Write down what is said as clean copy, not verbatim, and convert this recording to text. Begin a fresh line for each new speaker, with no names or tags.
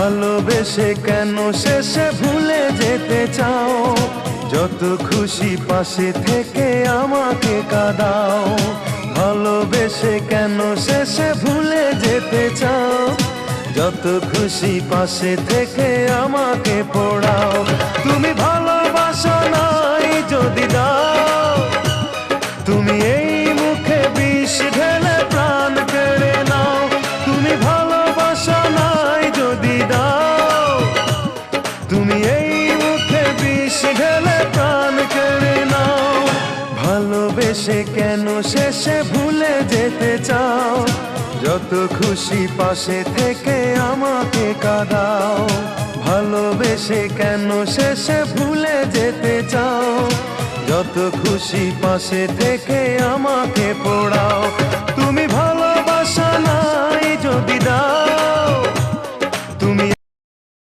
ভালোবেসে কেন শেষে ভুলে যেতে চাও? যত খুশি পাশে থেকে আমাকে কাঁদাও। ভালোবেসে কেন শেষে ভুলে যেতে চাও? যত খুশি পাশে থেকে আমাকে পোড়াও। তুমি ভালোবাসো নাই যদি দাও, তুমি এই মুখে বিষ ঢেলে প্রাণ কেড়ে নাও। তুমি ভালোবাসো নাই যদি দাও, তুমি এই মুখে বিষ ঢেলে প্রাণ কেড়ে নাও। ভালোবেসে কেন শেষে ভুলে যেতে চাও? যত খুশি পাশে থেকে আমাকে কাঁদাও। ভালোবেসে কেন শেষে ভুলে যেতে চাও? যত খুশি পাশে থেকে আমাকে পোড়াও। তুমি ভালোবাসা নাই যদি দাও,